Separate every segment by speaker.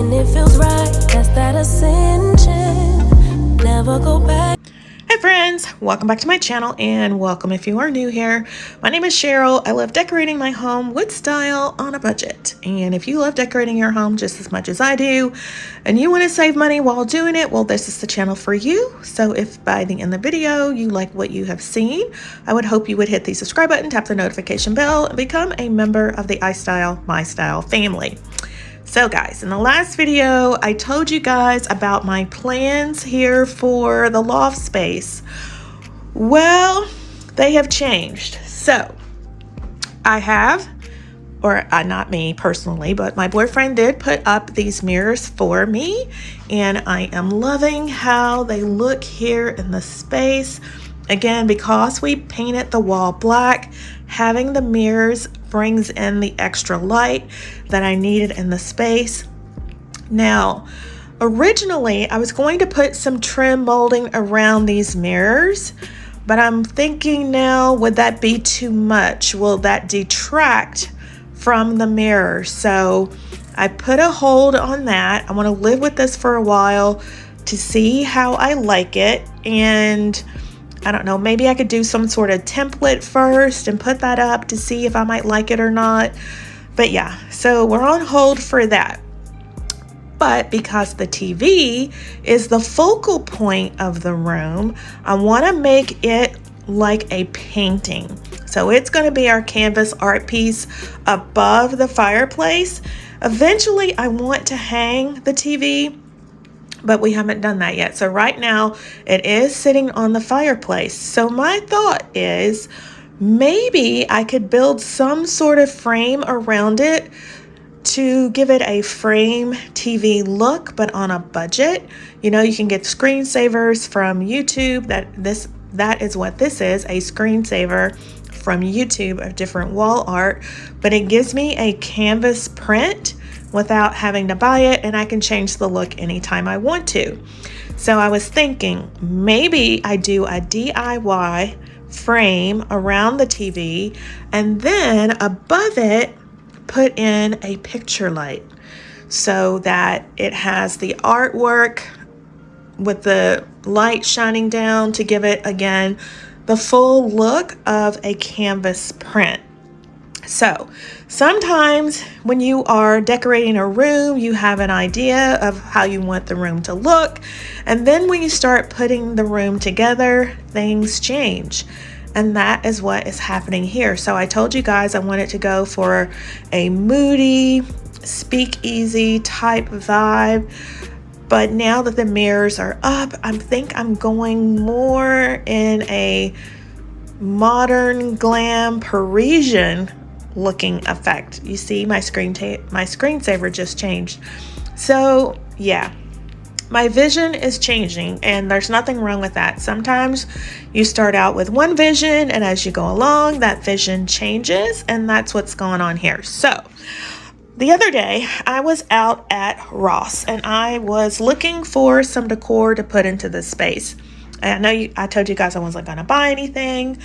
Speaker 1: when it feels right. That's that ascension. Never go back.
Speaker 2: Hi friends, welcome back to my channel and welcome if you are new here. My name is Cheryl. I love decorating my home with style on a budget. And if you love decorating your home just as much as I do and you want to save money while doing it, well, this is the channel for you. So if by the end of the video you like what you have seen, I would hope you would hit the subscribe button, tap the notification bell, and become a member of the iStyle family. So guys, in the last video, I told you guys about my plans here for the loft space. Well, they have changed. So I have, or not me personally, but my boyfriend did put up these mirrors for me, and I am loving how they look here in the space. Again, because we painted the wall black, having the mirrors brings in the extra light that I needed in the space. Now, originally I was going to put some trim molding around these mirrors, but I'm thinking now, would that be too much? Will that detract from the mirror? So I put a hold on that. I want to live with this for a while to see how I like it, and I don't know, maybe I could do some sort of template first and put that up to see if I might like it or not. But yeah, so we're on hold for that. But because the TV is the focal point of the room, I want to make it like a painting. So it's going to be our canvas art piece above the fireplace. Eventually, I want to hang the TV, but we haven't done that yet. So right now it is sitting on the fireplace. So my thought is maybe I could build some sort of frame around it to give it a frame TV look, but on a budget. You know, you can get screensavers from YouTube. That is what this is, a screensaver from YouTube of different wall art, but it gives me a canvas print without having to buy it, and I can change the look anytime I want to. So I was thinking maybe I do a DIY frame around the TV, and then above it put in a picture light so that it has the artwork with the light shining down to give it, again, the full look of a canvas print. So sometimes when you are decorating a room, you have an idea of how you want the room to look. And then when you start putting the room together, things change. And that is what is happening here. So I told you guys I wanted to go for a moody, speakeasy type vibe. But now that the mirrors are up, I think I'm going more in a modern glam Parisian looking effect. You see my screensaver just changed. So yeah, my vision is changing, and there's nothing wrong with that. Sometimes you start out with one vision, and as you go along, that vision changes, and that's what's going on here. So the other day I was out at Ross and I was looking for some decor to put into this space. And I told you guys I wasn't gonna buy anything,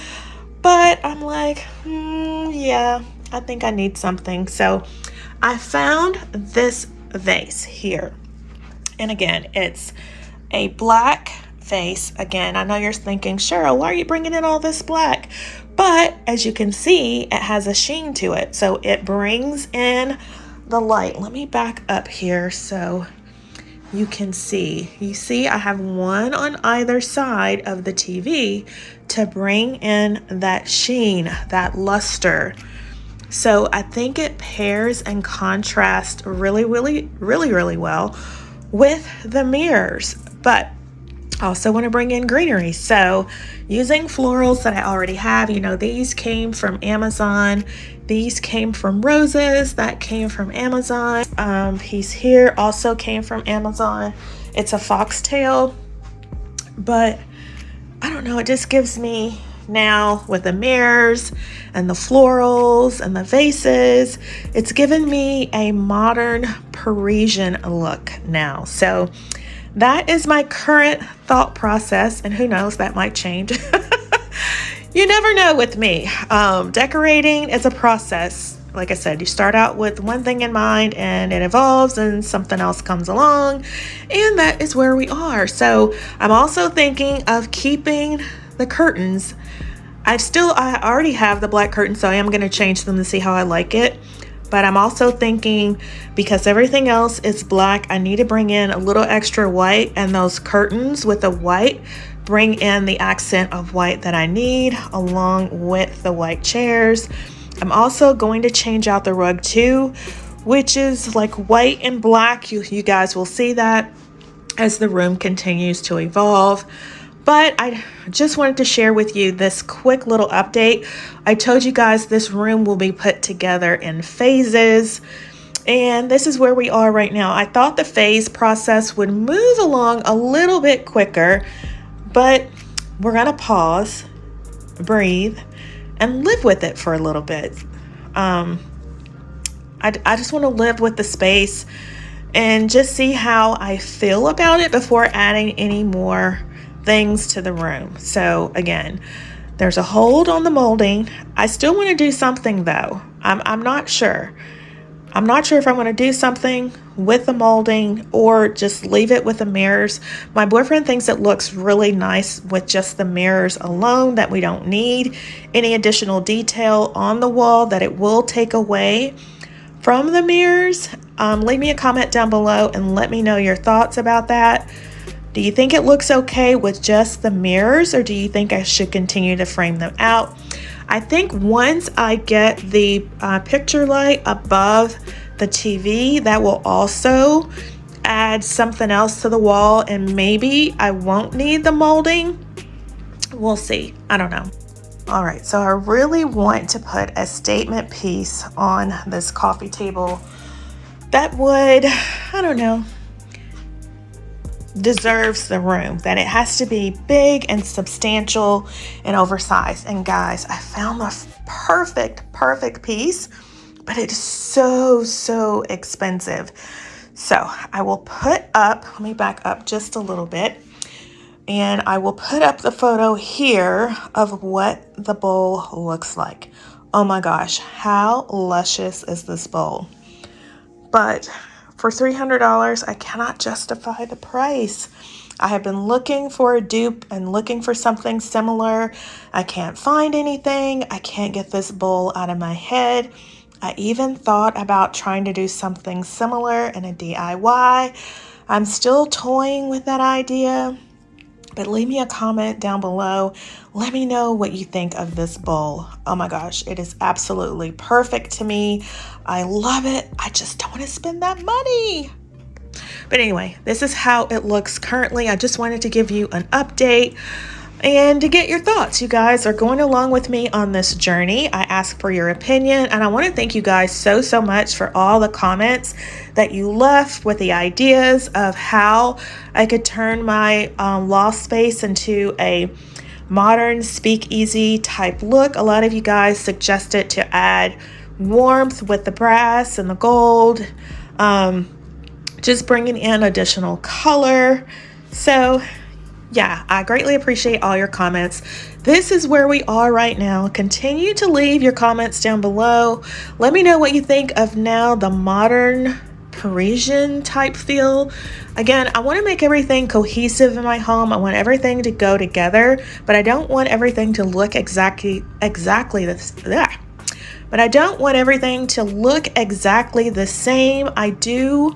Speaker 2: but I'm like, yeah, I think I need something. So I found this vase here. And again, it's a black vase. Again, I know you're thinking, Cheryl, why are you bringing in all this black? But as you can see, it has a sheen to it. So it brings in the light. Let me back up here so you can see. You see, I have one on either side of the TV to bring in that sheen, that luster. So I think it pairs and contrasts really well with the mirrors, but I also want to bring in greenery. So using florals that I already have, you know, these came from Amazon. These came from roses, that came from Amazon. Piece here also came from Amazon. It's a foxtail, but I don't know, it just gives me, now with the mirrors and the florals and the vases, it's given me a modern Parisian look now. So that is my current thought process, and who knows, that might change. You never know with me. Decorating is a process. like I said, you start out with one thing in mind and it evolves and something else comes along, and that is where we are. So I'm also thinking of keeping the curtains. I already have the black curtains, so I am going to change them to see how I like it. But I'm also thinking, because everything else is black, I need to bring in a little extra white, and those curtains with the white bring in the accent of white that I need, along with the white chairs. I'm also going to change out the rug too, which is like white and black. You guys will see that as the room continues to evolve. But I just wanted to share with you this quick little update. I told you guys this room will be put together in phases, and this is where we are right now. I thought the phase process would move along a little bit quicker, but we're gonna pause, breathe, and live with it for a little bit. I just want to live with the space and just see how I feel about it before adding any more things to the room. So again, there's a hold on the molding. I still want to do something though. I'm not sure. I'm not sure if I'm going to do something with the molding or just leave it with the mirrors. My boyfriend thinks it looks really nice with just the mirrors alone, that we don't need any additional detail on the wall, that it will take away from the mirrors. Leave me a comment down below and let me know your thoughts about that. Do you think it looks okay with just the mirrors, or do you think I should continue to frame them out? I think once I get the picture light above the TV, that will also add something else to the wall, and maybe I won't need the molding. We'll see. I don't know. All right, so I really want to put a statement piece on this coffee table that would, I don't know, deserves the room, that it has to be big and substantial and oversized. And guys, I found the perfect piece, but it is so expensive. So I will put up, let me back up just a little bit, and I will put up the photo here of what the bowl looks like. Oh my gosh, how luscious is this bowl? But for $300, I cannot justify the price. I have been looking for a dupe and looking for something similar. I can't find anything. I can't get this bowl out of my head. I even thought about trying to do something similar in a DIY. I'm still toying with that idea, but leave me a comment down below. Let me know what you think of this bowl. Oh my gosh, it is absolutely perfect to me. I love it. I just don't want to spend that money. But anyway, this is how it looks currently. I just wanted to give you an update and to get your thoughts. You guys are going along with me on this journey. I ask for your opinion, and I want to thank you guys so much for all the comments that you left with the ideas of how I could turn my loft space into a modern speakeasy type look. A lot of you guys suggested to add warmth with the brass and the gold, just bringing in additional color. So yeah, I greatly appreciate all your comments. This is where we are right now. Continue to leave your comments down below. Let me know what you think of now the modern Parisian type feel. Again, I want to make everything cohesive in my home. I want everything to go together, but I don't want everything to look exactly this. But I don't want everything to look exactly the same. I do,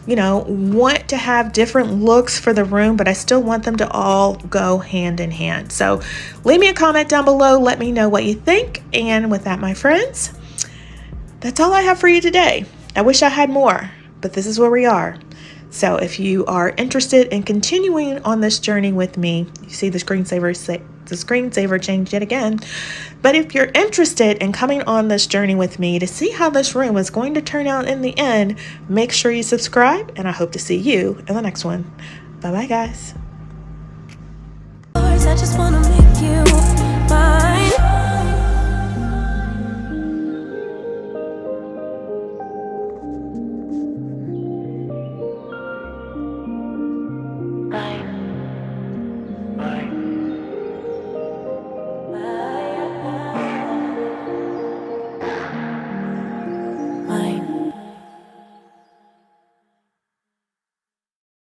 Speaker 2: want to have different looks for the room, but I still want them to all go hand in hand. So leave me a comment down below. Let me know what you think. And with that, my friends, that's all I have for you today. I wish I had more, but this is where we are. So if you are interested in continuing on this journey with me, you see the screensaver changed yet again. But if you're interested in coming on this journey with me to see how this room is going to turn out in the end, make sure you subscribe, and I hope to see you in the next one. Bye-bye, guys.
Speaker 1: I just